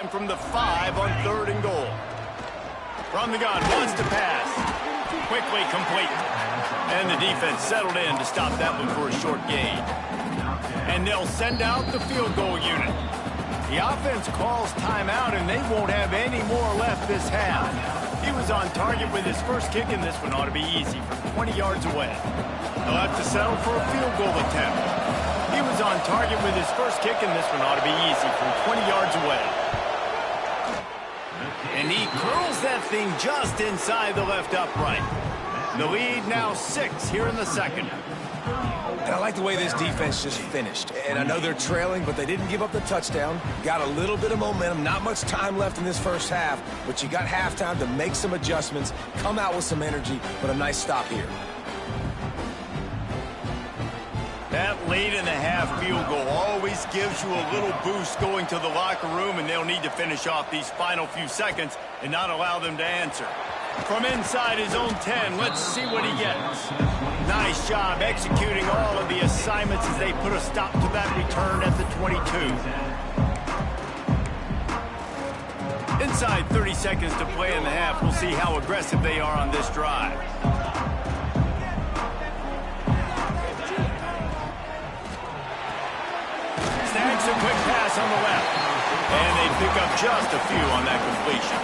From the 5 on 3rd and goal. From the gun, wants to pass. Quickly complete. And the defense settled in to stop that one for a short gain. And they'll send out the field goal unit. The offense calls timeout, and they won't have any more left this half. He was on target with his first kick, and this one ought to be easy from 20 yards away. They'll have to settle for a field goal attempt. He was on target with his first kick, and this one ought to be easy from 20 yards away. And he curls that thing just inside the left upright. The lead now 6 here in the second. And I like the way this defense just finished. And I know they're trailing, but they didn't give up the touchdown. Got a little bit of momentum. Not much time left in this first half, but you got halftime to make some adjustments, come out with some energy, but a nice stop here. That late-in-the-half field goal always gives you a little boost going to the locker room, and they'll need to finish off these final few seconds and not allow them to answer. From inside his own 10, let's see what he gets. Nice job executing all of the assignments as they put a stop to that return at the 22. Inside 30 seconds to play in the half. We'll see how aggressive they are on this drive. Snags a quick pass on the left. And they pick up just a few on that completion.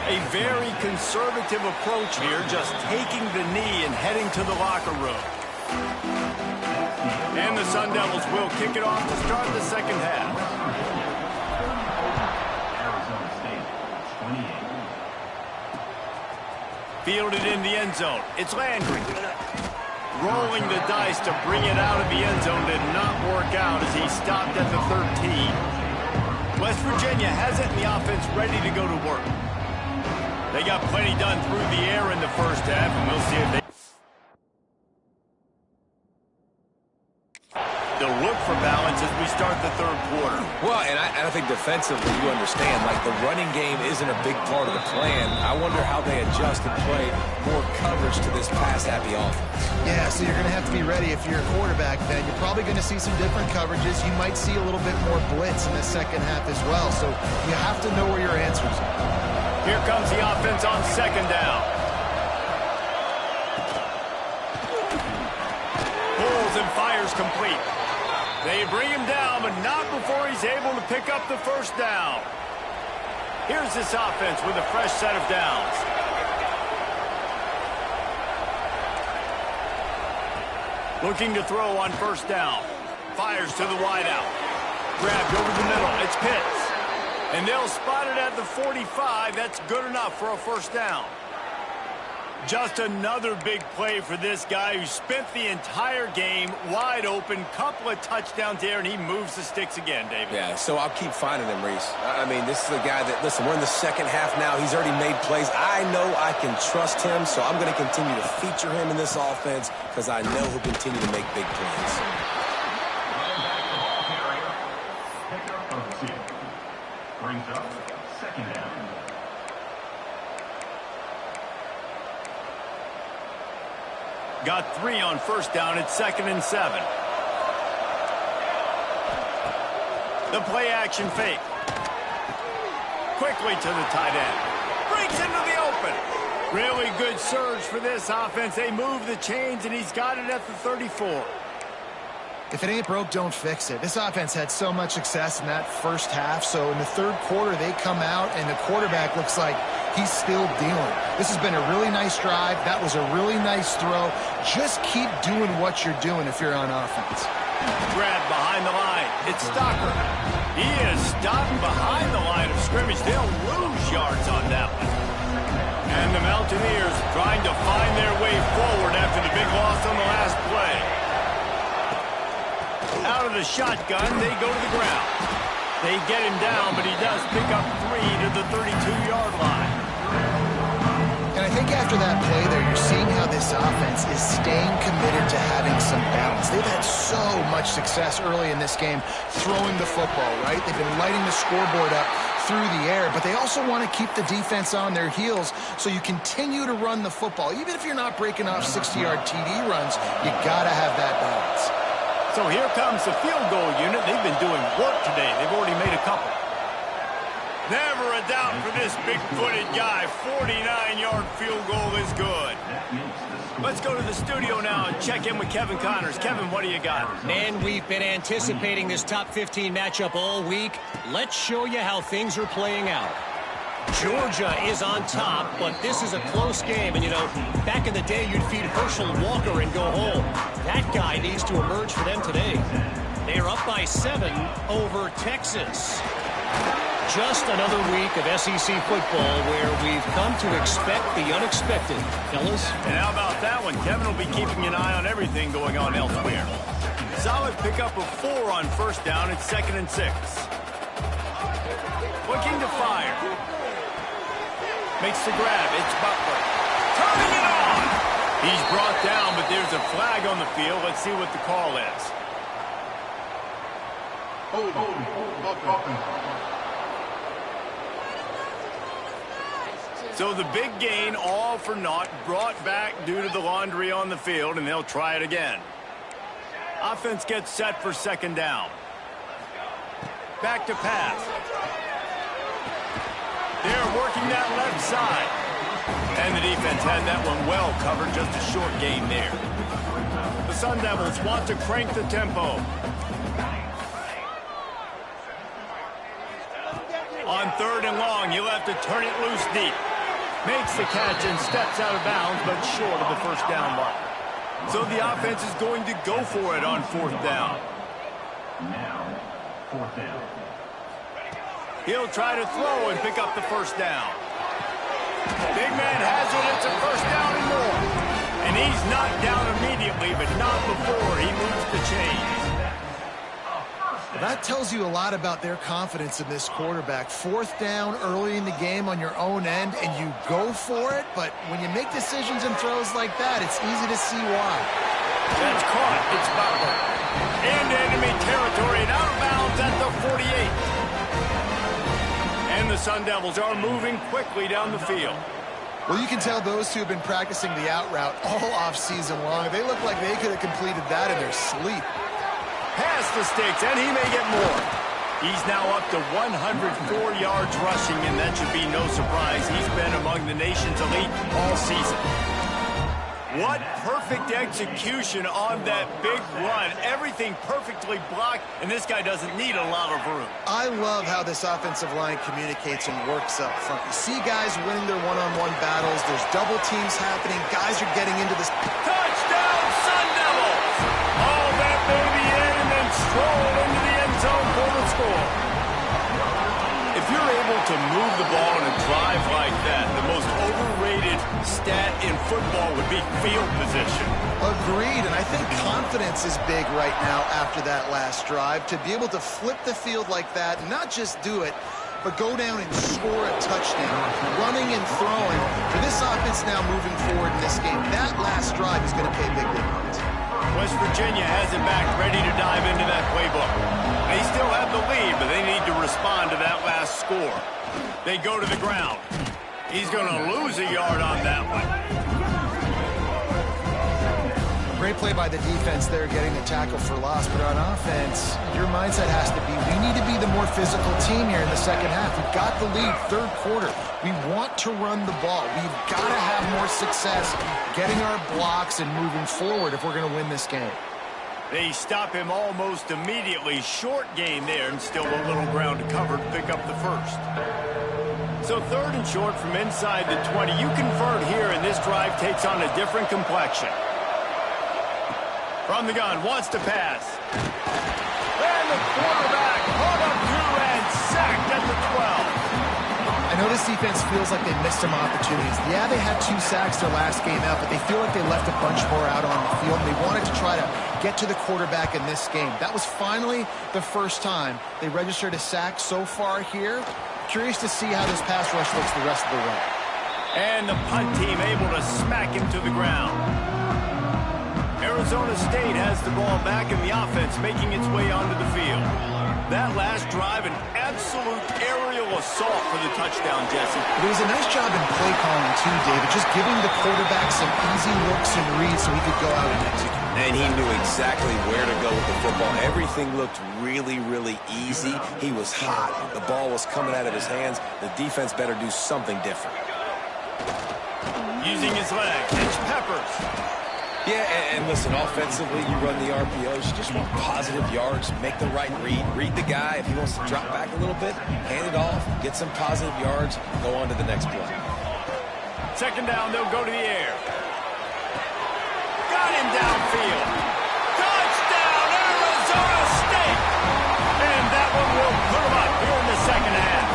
A very conservative approach here, just taking the knee and heading to the locker room. And the Sun Devils will kick it off to start the second half. Fielded in the end zone. It's Landry. Rolling the dice to bring it out of the end zone did not work out as he stopped at the 13. West Virginia has it in the offense ready to go to work. They got plenty done through the air in the first half, and we'll see if they... They'll look for balance as we start the third quarter. Well, and I think defensively, you understand, like the running game isn't a big part of the plan. I wonder how they adjust and play more coverage to this pass-happy offense. Yeah, so you're going to have to be ready if you're a quarterback, then. You're probably going to see some different coverages. You might see a little bit more blitz in the second half as well, so you have to know where your answers are. Here comes the offense on second down. Pulls and fires complete. They bring him down, but not before he's able to pick up the first down. Here's this offense with a fresh set of downs. Looking to throw on first down. Fires to the wideout. Grabbed over the middle. It's Pitts. And they'll spot it at the 45. That's good enough for a first down. Just another big play for this guy who spent the entire game wide open. Couple of touchdowns there, and he moves the sticks again, David. Yeah, so I'll keep finding him, Reese. I mean, this is a guy that, listen, we're in the second half now. He's already made plays. I know I can trust him, so I'm going to continue to feature him in this offense because I know he'll continue to make big plays. Brings up second down. Got 3 on first down. It's 2nd and 7. The play action fake. Quickly to the tight end. Breaks into the open. Really good surge for this offense. They move the chains, and he's got it at the 34. If it ain't broke, don't fix it. This offense had so much success in that first half, so in the third quarter they come out and the quarterback looks like he's still dealing. This has been a really nice drive. That was a really nice throw. Just keep doing what you're doing if you're on offense. Grabbed behind the line. It's Stocker. He is stopped behind the line of scrimmage. They'll lose yards on that one. And the Mountaineers trying to find their way forward after the big loss on the last play. Out of the shotgun, they go to the ground. They get him down, but he does pick up 3 to the 32-yard line. And I think after that play there, you're seeing how this offense is staying committed to having some balance. They've had so much success early in this game throwing the football, right? They've been lighting the scoreboard up through the air, but they also want to keep the defense on their heels, so you continue to run the football. Even if you're not breaking off 60-yard TD runs, you got to have that balance. So here comes the field goal unit. They've been doing work today. They've already made a couple. Never a doubt for this big-footed guy. 49-yard field goal is good. Let's go to the studio now and check in with Kevin Connors. Kevin, what do you got? Man, we've been anticipating this top 15 matchup all week. Let's show you how things are playing out. Georgia is on top, but this is a close game. And, you know, back in the day, you'd feed Herschel Walker and go home. That guy needs to emerge for them today. They are up by 7 over Texas. Just another week of SEC football where we've come to expect the unexpected, fellas. And how about that one? Kevin will be keeping an eye on everything going on elsewhere. Solid pickup of 4 on first down. It's 2nd and 6. Looking to fire. Makes the grab. It's Butler. Turning it on. He's brought down, but there's a flag on the field. Let's see what the call is. So the big gain, all for naught, brought back due to the laundry on the field, and they'll try it again. Offense gets set for 2nd down. Back to pass. They're working that left side. And the defense had that one well covered, just a short gain there. The Sun Devils want to crank the tempo. On 3rd and long, he'll have to turn it loose deep. Makes the catch and steps out of bounds, but short of the first down mark. So the offense is going to go for it on 4th down. Now, 4th down. He'll try to throw and pick up the first down. Big man has it. It's a first down and more. And he's knocked down immediately, but not before he moves the chains. That tells you a lot about their confidence in this quarterback. 4th down early in the game on your own end, and you go for it. But when you make decisions and throws like that, it's easy to see why. That's caught. It's Butler. Into enemy territory and out of bounds at the 48. And the Sun Devils are moving quickly down the field. Well, you can tell those two have been practicing the out route all off-season long. They look like they could have completed that in their sleep. Past the sticks, and he may get more. He's now up to 104 yards rushing, and that should be no surprise. He's been among the nation's elite all season. What perfect execution on that big run. Everything perfectly blocked, and this guy doesn't need a lot of room. I love how this offensive line communicates and works up front. You see guys winning their one-on-one battles. There's double teams happening. Guys are getting into this. Touchdown, Sun Devils! All that baby in and then stroll into the end zone for the score. If you're able to move the ball in a drive like that, the most overrated stat in football would be field position. Agreed, and I think confidence is big right now after that last drive. To be able to flip the field like that, not just do it, but go down and score a touchdown, running and throwing. For this offense now moving forward in this game, that last drive is going to pay big dividends. West Virginia has it back, ready to dive into that playbook. They still have the lead, but they need to respond to that last score. They go to the ground. He's going to lose a yard on that one. Great play by the defense there, getting the tackle for loss. But on offense, your mindset has to be, we need to be the more physical team here in the second half. We've got the lead, 3rd quarter. We want to run the ball. We've got to have more success getting our blocks and moving forward if we're going to win this game. They stop him almost immediately. Short gain there, and still a little ground to cover to pick up the first. So 3rd and short from inside the 20. You convert here, and this drive takes on a different complexion. From the gun, wants to pass. And the quarterback caught up to and sacked at the 12. I know this defense feels like they missed some opportunities. Yeah, they had 2 sacks their last game out, but they feel like they left a bunch more out on the field, and they wanted to try to get to the quarterback in this game. That was finally the first time they registered a sack so far here. Curious to see how this pass rush looks the rest of the way. And the punt team able to smack him to the ground. Arizona State has the ball back, and the offense making its way onto the field. That last drive, an absolute aerial assault for the touchdown, Jesse. There was a nice job in play calling, too, David, just giving the quarterback some easy looks and reads so he could go out and execute. And he knew exactly where to go with the football. Everything looked really, really easy. He was hot. The ball was coming out of his hands. The defense better do something different. Using his legs, it's Peppers. Yeah, and listen, offensively, you run the RPOs. You just want positive yards, make the right read. Read the guy. If he wants to drop back a little bit, hand it off, get some positive yards, go on to the next play. Second down, they'll go to the air. Got him downfield. Touchdown, Arizona State! And that one will put him up here in the second half.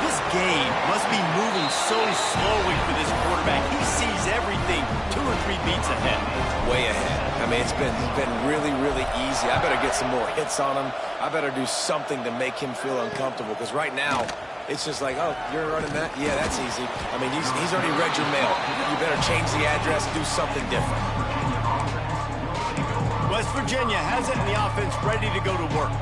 This game must be moving so slowly for this quarterback. He sees everything 2 or 3 beats ahead. Way ahead. I mean, it's been really, really easy. I better get some more hits on him. I better do something to make him feel uncomfortable, because right now, it's just like, oh, you're running that? Yeah, that's easy. I mean, he's already read your mail. You better change the address, do something different. West Virginia has it in the offense ready to go to work.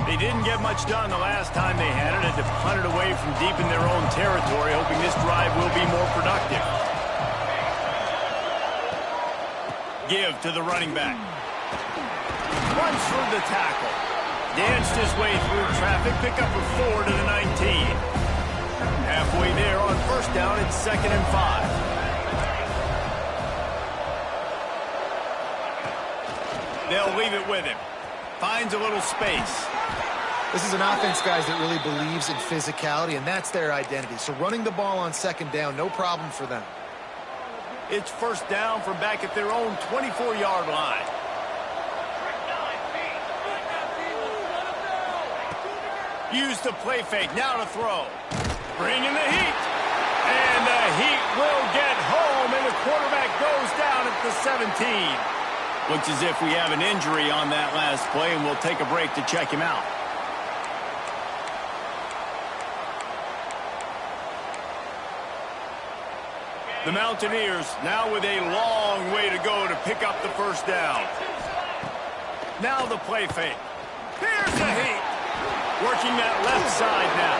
They didn't get much done the last time they had it, and to punt it away from deep in their own territory, hoping this drive will be more productive. Give to the running back. Runs through the tackle. Danced his way through traffic, pick up a 4 to the 19. Halfway there on first down, it's 2nd and 5. They'll leave it with him. Finds a little space. This is an offense, guys, that really believes in physicality, and that's their identity. So running the ball on second down, no problem for them. It's first down from back at their own 24-yard line. Use the play fake, now to throw. Bringing the heat. And the heat will get home, and the quarterback goes down at the 17. Looks as if we have an injury on that last play, and we'll take a break to check him out. The Mountaineers now with a long way to go to pick up the first down. Now the play fake. Here's the heat. Working that left side now.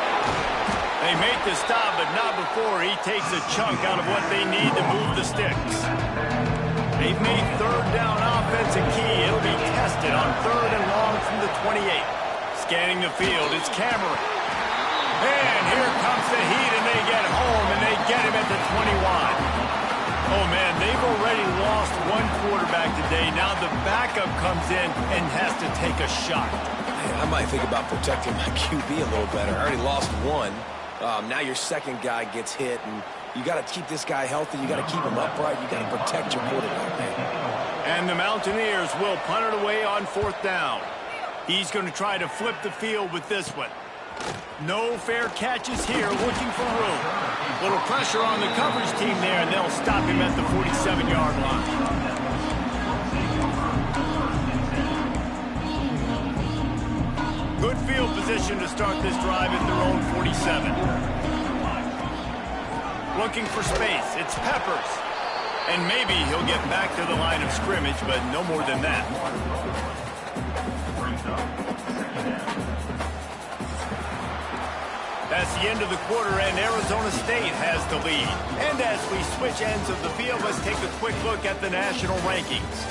They make the stop, but not before he takes a chunk out of what they need to move the sticks. They've made third down offense a key. It'll be tested on 3rd and long from the 28. Scanning the field, it's Cameron. And here comes the heat, and they get home, and they get him at the 21. Oh, man, they've already lost one quarterback today. Now the backup comes in and has to take a shot. I might think about protecting my QB a little better. I already lost one. Now your second guy gets hit, and you got to keep this guy healthy. You got to keep him upright. You got to protect your quarterback, man. And the Mountaineers will punt it away on 4th down. He's going to try to flip the field with this one. No fair catches here, looking for room. Little pressure on the coverage team there, and they'll stop him at the 47-yard line. Good field position to start this drive at their own 47. Looking for space. It's Peppers. And maybe he'll get back to the line of scrimmage, but no more than that. That's the end of the quarter, and Arizona State has the lead. And as we switch ends of the field, let's take a quick look at the national rankings.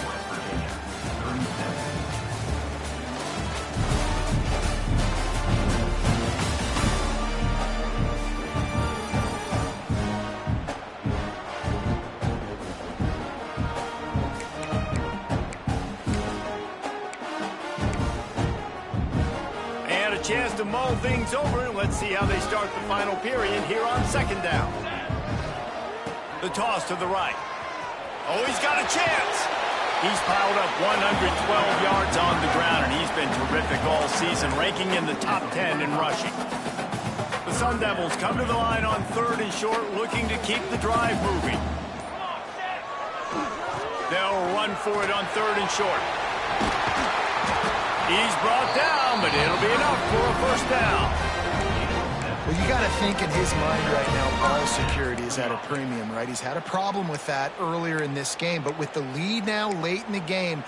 Chance to mull things over, and let's see how they start the final period here on 2nd down. The toss to the right. Oh, he's got a chance. He's piled up 112 yards on the ground, and he's been terrific all season, ranking in the top 10 in rushing. The Sun Devils come to the line on 3rd and short, looking to keep the drive moving. They'll run for it on 3rd and short. He's brought down, but it'll be enough for a first down. Well, you got to think in his mind right now, ball security is at a premium, right? He's had a problem with that earlier in this game, but with the lead now late in the game,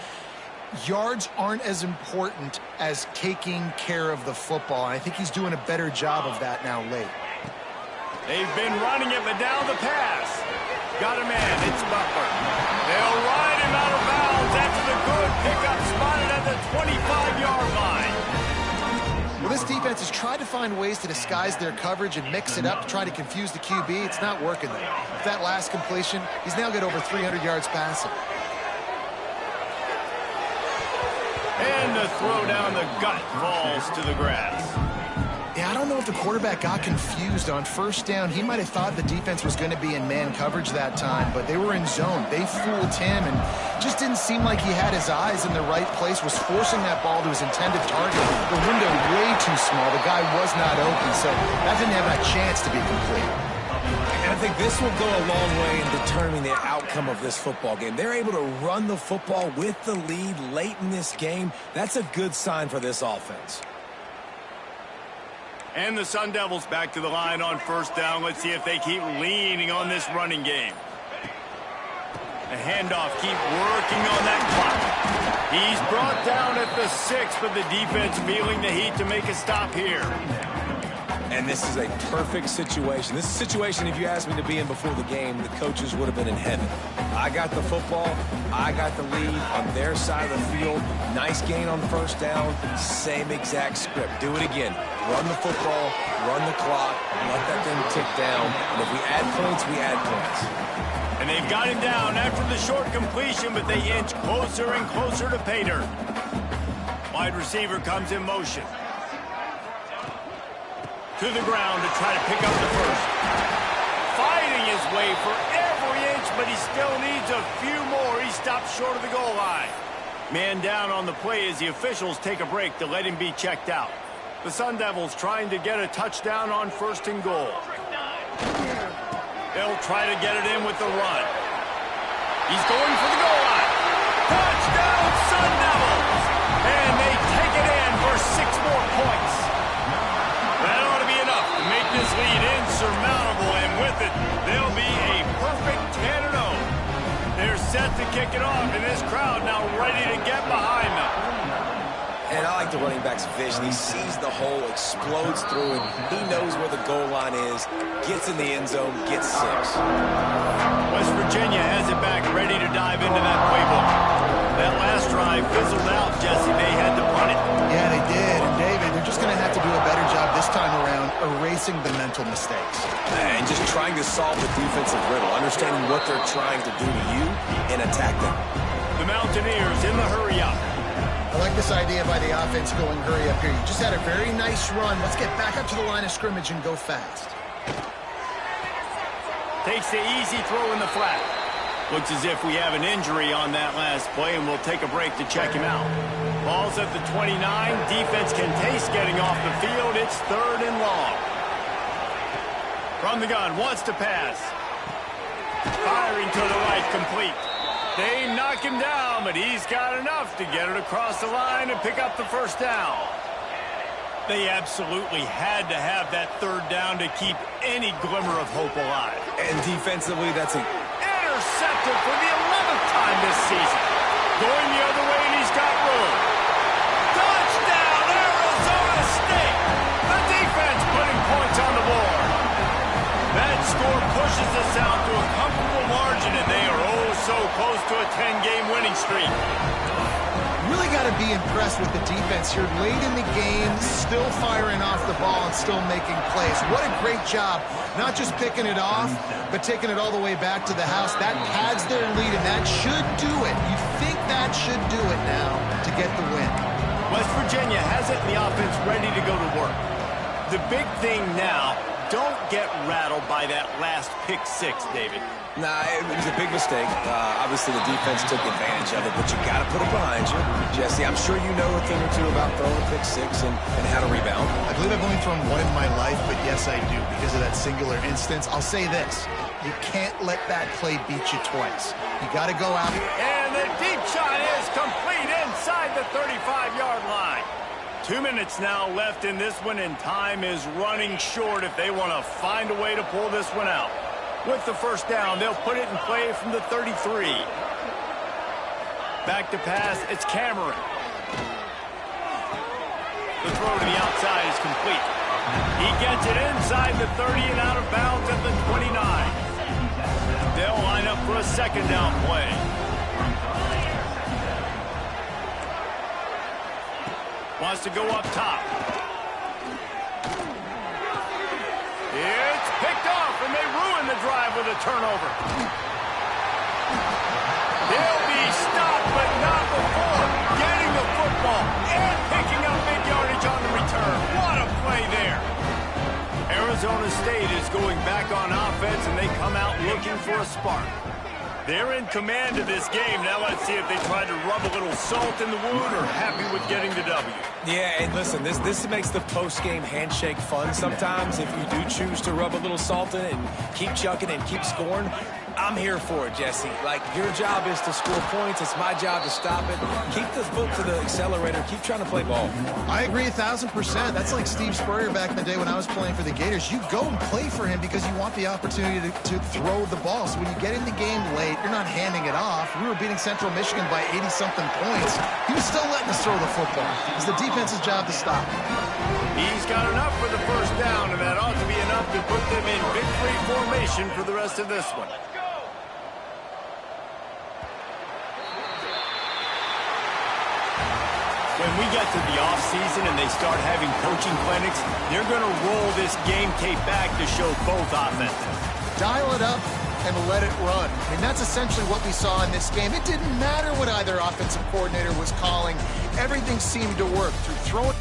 yards aren't as important as taking care of the football. And I think he's doing a better job of that now late. They've been running it, but now the pass. Got a man. It's Butler. They'll ride him out of bounds after the good pickup spotted at the 25-yard line. Well, this defense has tried to find ways to disguise their coverage and mix it up to try to confuse the QB. It's not working there. With that last completion, he's now got over 300 yards passing. And the throw down the gut falls to the grass. Yeah, I don't know if the quarterback got confused on first down. He might have thought the defense was going to be in man coverage that time, but they were in zone. They fooled him and just didn't seem like he had his eyes in the right place, was forcing that ball to his intended target. The window way too small. The guy was not open, so that didn't have a chance to be complete. And I think this will go a long way in determining the outcome of this football game. They're able to run the football with the lead late in this game. That's a good sign for this offense. And the Sun Devils back to the line on first down. Let's see if they keep leaning on this running game. The handoff, keep working on that clock. He's brought down at the 6, but the defense feeling the heat to make a stop here. And this is a perfect situation. This is a situation, if you asked me to be in before the game, the coaches would have been in heaven. I got the football. I got the lead on their side of the field. Nice gain on first down. Same exact script. Do it again. Run the football, run the clock, let that thing tick down. And if we add points, we add points. And they've got him down after the short completion, but they inch closer and closer to pay dirt. Wide receiver comes in motion. To the ground to try to pick up the first. Fighting his way for every inch, but he still needs a few more. He stopped short of the goal line. Man down on the play as the officials take a break to let him be checked out. The Sun Devils trying to get a touchdown on first and goal. They'll try to get it in with the run. He's going for the goal line. Touchdown, Sun Devils! And they take it in for 6 more points. That ought to be enough to make this lead insurmountable, and with it, they'll be a perfect 10-0. They're set to kick it off, and this crowd now ready to get behind them. And I like the running back's vision. He sees the hole, explodes through it. He knows where the goal line is, gets in the end zone, gets 6. West Virginia has it back, ready to dive into that playbook. That last drive fizzled out, Jesse. They had to punt it. Yeah, they did. And David, they're just going to have to do a better job this time around erasing the mental mistakes. And just trying to solve the defensive riddle, understanding what they're trying to do to you and attack them. The Mountaineers in the hurry-up. I like this idea by the offense going hurry up here. You just had a very nice run. Let's get back up to the line of scrimmage and go fast. Takes the easy throw in the flat. Looks as if we have an injury on that last play, and we'll take a break to check him out. Ball's at the 29. Defense can taste getting off the field. It's 3rd and long. From the gun, wants to pass. Firing to the right, complete. They knock him down, but he's got enough to get it across the line and pick up the first down. They absolutely had to have that 3rd down to keep any glimmer of hope alive. And defensively, that's a... Intercepted for the 11th time this season. Going the other way, and he's got room. Touchdown, Arizona State! The defense putting points on the board. That score pushes us out to a comfortable margin, and they are oh so close to a 10-game winning streak. Really got to be impressed with the defense here. Late in the game, still firing off the ball and still making plays. What a great job. Not just picking it off, but taking it all the way back to the house. That pads their lead, and that should do it. You think that should do it now to get the win. West Virginia has it, and the offense ready to go to work. The big thing now, don't get rattled by that last pick 6, David. Nah, it was a big mistake. Obviously, the defense took advantage of it, but you got to put it behind you. Jesse, I'm sure you know a thing or two about throwing pick 6 and how to rebound. I believe I've only thrown one in my life, but yes, I do. Because of that singular instance, I'll say this. You can't let that play beat you twice. You got to go out. And the deep shot is complete inside the 35-yard line. 2 minutes now left in this one, and time is running short if they want to find a way to pull this one out. With the first down, they'll put it in play from the 33. Back to pass, it's Cameron. The throw to the outside is complete. He gets it inside the 30 and out of bounds second down play. Wants to go up top. It's picked off, and they ruin the drive with a turnover. They'll be stopped, but not before getting the football and picking up mid-yardage on the return. What a play there. Arizona State is going back on offense, and they come out looking for a spark. They're in command of this game. Now let's see if they try to rub a little salt in the wound or happy with getting the W. Yeah, and listen, this makes the post-game handshake fun sometimes. If you do choose to rub a little salt in it and keep chucking and keep scoring, I'm here for it, Jesse. Like, your job is to score points. It's my job to stop it. Keep the foot to the accelerator. Keep trying to play ball. I agree 1,000%. That's like Steve Spurrier back in the day when I was playing for the Gators. You go and play for him because you want the opportunity to throw the ball. So when you get in the game late, you're not handing it off. We were beating Central Michigan by 80-something points. He was still letting us throw the football. It's the defense's job to stop. He's got enough for the first down, and that ought to be enough to put them in victory formation for the rest of this one. When we get to the offseason and they start having coaching clinics, they're going to roll this game tape back to show both offenses. Dial it up and let it run. I mean, that's essentially what we saw in this game. It didn't matter what either offensive coordinator was calling. Everything seemed to work. Through throwing